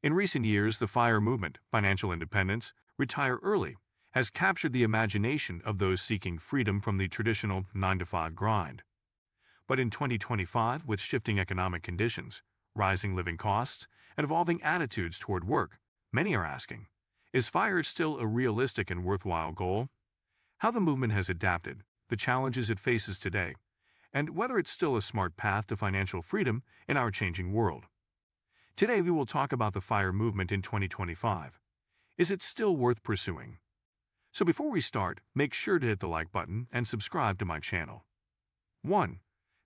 In recent years, the FIRE movement, financial independence, retire early, has captured the imagination of those seeking freedom from the traditional 9-to-5 grind. But in 2025, with shifting economic conditions, rising living costs, and evolving attitudes toward work, many are asking, is FIRE still a realistic and worthwhile goal? How the movement has adapted, the challenges it faces today, and whether it's still a smart path to financial freedom in our changing world. Today we will talk about the FIRE movement in 2025. Is it still worth pursuing? So before we start, make sure to hit the like button and subscribe to my channel. 1.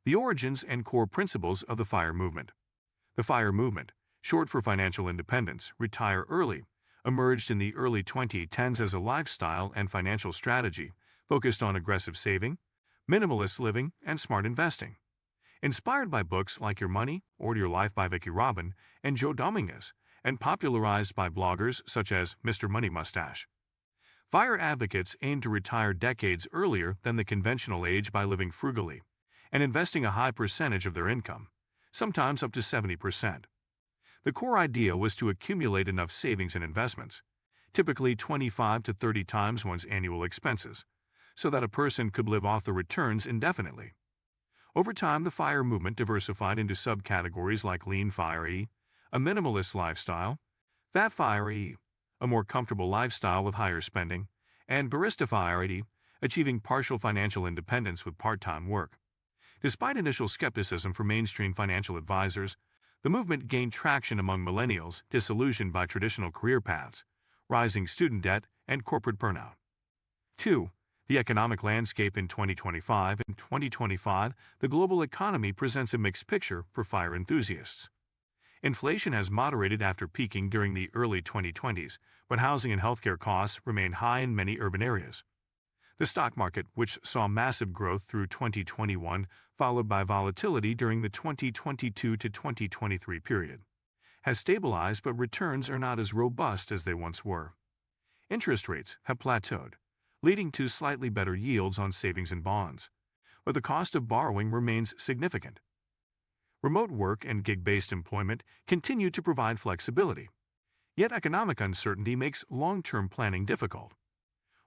The origins and core principles of the FIRE movement. The FIRE movement, short for financial independence, retire early, emerged in the early 2010s as a lifestyle and financial strategy focused on aggressive saving, minimalist living, and smart investing. Inspired by books like Your Money, Order Your Life by Vicki Robin and Joe Dominguez, and popularized by bloggers such as Mr. Money Mustache. FIRE advocates aim to retire decades earlier than the conventional age by living frugally and investing a high percentage of their income, sometimes up to 70%. The core idea was to accumulate enough savings and investments, typically 25 to 30 times one's annual expenses, so that a person could live off the returns indefinitely. Over time, the FIRE movement diversified into subcategories like Lean FIRE, a minimalist lifestyle, Fat FIRE, a more comfortable lifestyle with higher spending, and Barista FIRE, achieving partial financial independence with part-time work. Despite initial skepticism from mainstream financial advisors, the movement gained traction among millennials disillusioned by traditional career paths, rising student debt, and corporate burnout. 2. The economic landscape in 2025. In 2025, the global economy presents a mixed picture for FIRE enthusiasts. Inflation has moderated after peaking during the early 2020s, but housing and healthcare costs remain high in many urban areas. The stock market, which saw massive growth through 2021, followed by volatility during the 2022 to 2023 period, has stabilized, but returns are not as robust as they once were. Interest rates have plateaued, leading to slightly better yields on savings and bonds, but the cost of borrowing remains significant. Remote work and gig-based employment continue to provide flexibility, yet economic uncertainty makes long-term planning difficult.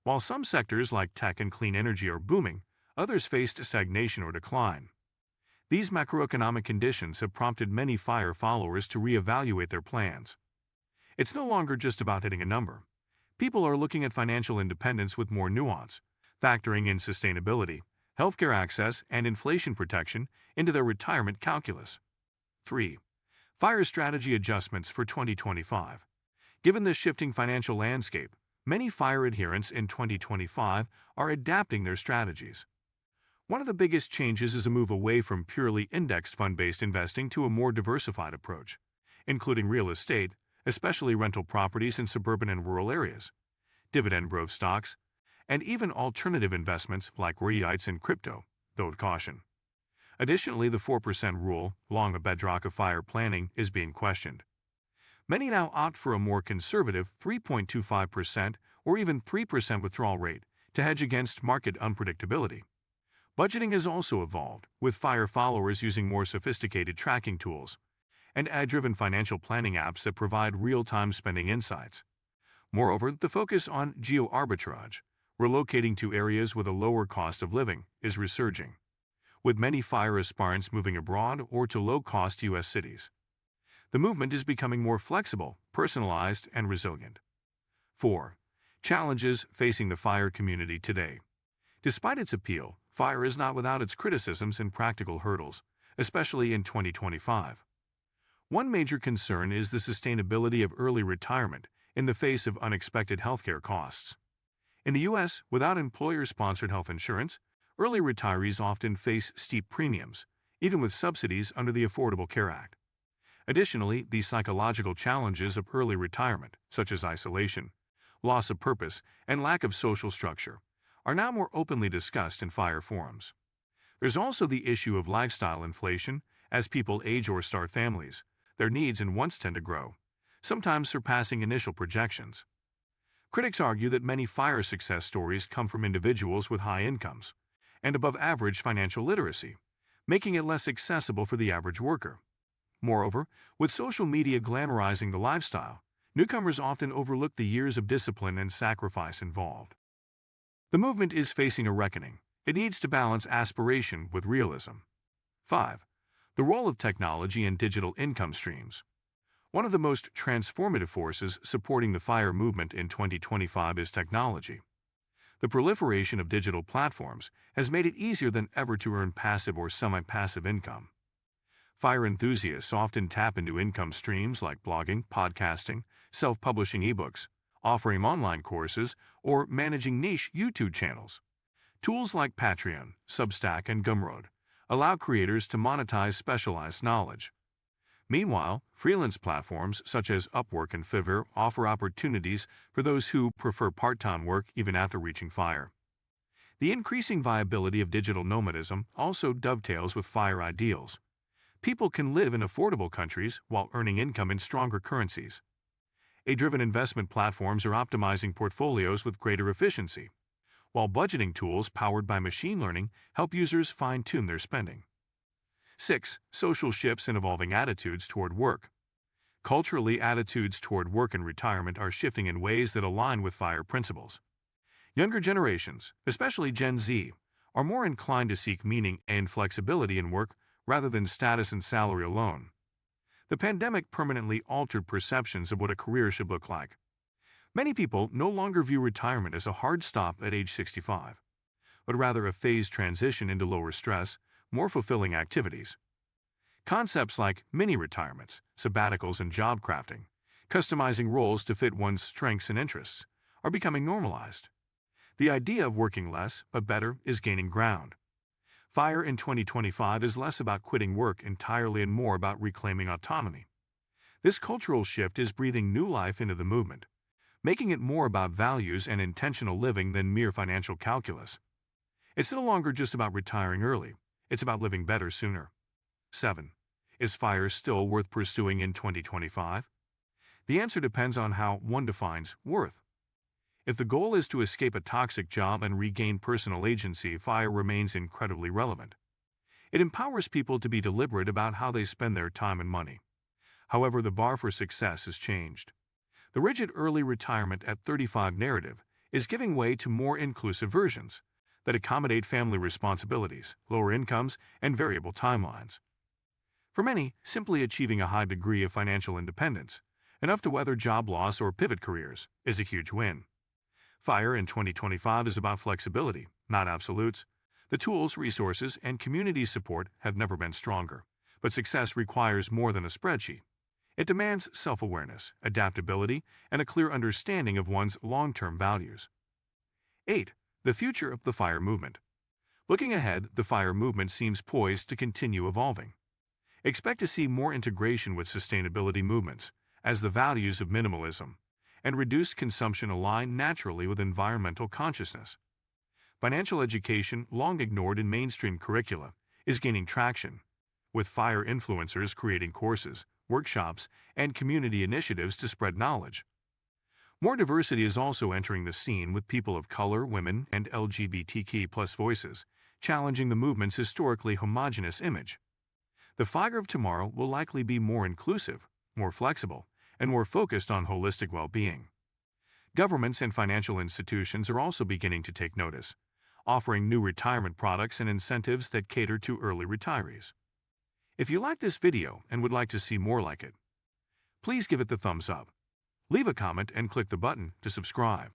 While some sectors like tech and clean energy are booming, others faced stagnation or decline. These macroeconomic conditions have prompted many FIRE followers to reevaluate their plans. It's no longer just about hitting a number. People are looking at financial independence with more nuance, factoring in sustainability, healthcare access, and inflation protection into their retirement calculus. 3. FIRE strategy adjustments for 2025. Given the shifting financial landscape, many FIRE adherents in 2025 are adapting their strategies. One of the biggest changes is a move away from purely indexed fund-based investing to a more diversified approach, including real estate, especially rental properties in suburban and rural areas, dividend growth stocks, and even alternative investments like REITs and crypto, though with caution. Additionally, the 4% rule, long a bedrock of FIRE planning, is being questioned. Many now opt for a more conservative 3.25% or even 3% withdrawal rate to hedge against market unpredictability. Budgeting has also evolved, with FIRE followers using more sophisticated tracking tools and ad-driven financial planning apps that provide real-time spending insights. Moreover, the focus on geo-arbitrage, relocating to areas with a lower cost of living, is resurging, with many FIRE aspirants moving abroad or to low-cost U.S. cities. The movement is becoming more flexible, personalized, and resilient. 4. Challenges facing the FIRE community today. Despite its appeal, FIRE is not without its criticisms and practical hurdles, especially in 2025. One major concern is the sustainability of early retirement in the face of unexpected healthcare costs. In the U.S., without employer-sponsored health insurance, early retirees often face steep premiums, even with subsidies under the Affordable Care Act. Additionally, the psychological challenges of early retirement, such as isolation, loss of purpose, and lack of social structure, are now more openly discussed in FIRE forums. There's also the issue of lifestyle inflation. As people age or start families, their needs and wants tend to grow, sometimes surpassing initial projections. Critics argue that many FIRE success stories come from individuals with high incomes and above-average financial literacy, making it less accessible for the average worker. Moreover, with social media glamorizing the lifestyle, newcomers often overlook the years of discipline and sacrifice involved. The movement is facing a reckoning. It needs to balance aspiration with realism. 5. The role of technology and digital income streams. One of the most transformative forces supporting the FIRE movement in 2025 is technology. The proliferation of digital platforms has made it easier than ever to earn passive or semi-passive income. FIRE enthusiasts often tap into income streams like blogging, podcasting, self-publishing ebooks, offering online courses, or managing niche YouTube channels. Tools like Patreon, Substack, and Gumroad allow creators to monetize specialized knowledge. Meanwhile, freelance platforms such as Upwork and Fiverr offer opportunities for those who prefer part-time work even after reaching FIRE. The increasing viability of digital nomadism also dovetails with FIRE ideals. People can live in affordable countries while earning income in stronger currencies. AI-driven investment platforms are optimizing portfolios with greater efficiency, while budgeting tools powered by machine learning help users fine-tune their spending. 6. Social shifts and evolving attitudes toward work. Culturally, attitudes toward work and retirement are shifting in ways that align with FIRE principles. Younger generations, especially Gen Z, are more inclined to seek meaning and flexibility in work rather than status and salary alone. The pandemic permanently altered perceptions of what a career should look like. Many people no longer view retirement as a hard stop at age 65, but rather a phased transition into lower stress, more fulfilling activities. Concepts like mini-retirements, sabbaticals, and job crafting, customizing roles to fit one's strengths and interests, are becoming normalized. The idea of working less but better is gaining ground. FIRE in 2025 is less about quitting work entirely and more about reclaiming autonomy. This cultural shift is breathing new life into the movement, making it more about values and intentional living than mere financial calculus. It's no longer just about retiring early. It's about living better sooner. 7. Is FIRE still worth pursuing in 2025? The answer depends on how one defines worth. If the goal is to escape a toxic job and regain personal agency, FIRE remains incredibly relevant. It empowers people to be deliberate about how they spend their time and money. However, the bar for success has changed. The rigid early retirement at 35 narrative is giving way to more inclusive versions that accommodate family responsibilities, lower incomes, and variable timelines. For many, simply achieving a high degree of financial independence, enough to weather job loss or pivot careers, is a huge win. FIRE in 2025 is about flexibility, not absolutes. The tools, resources, and community support have never been stronger, but success requires more than a spreadsheet. It demands self-awareness, adaptability, and a clear understanding of one's long-term values. 8. The future of the FIRE movement. Looking ahead, the FIRE movement seems poised to continue evolving. Expect to see more integration with sustainability movements, as the values of minimalism and reduced consumption align naturally with environmental consciousness. Financial education, long ignored in mainstream curricula, is gaining traction, with FIRE influencers creating courses, workshops, and community initiatives to spread knowledge. More diversity is also entering the scene, with people of color, women, and LGBTQ+ voices, challenging the movement's historically homogeneous image. The FIRE of tomorrow will likely be more inclusive, more flexible, and more focused on holistic well-being. Governments and financial institutions are also beginning to take notice, offering new retirement products and incentives that cater to early retirees. If you like this video and would like to see more like it, please give it the thumbs up. Leave a comment and click the button to subscribe.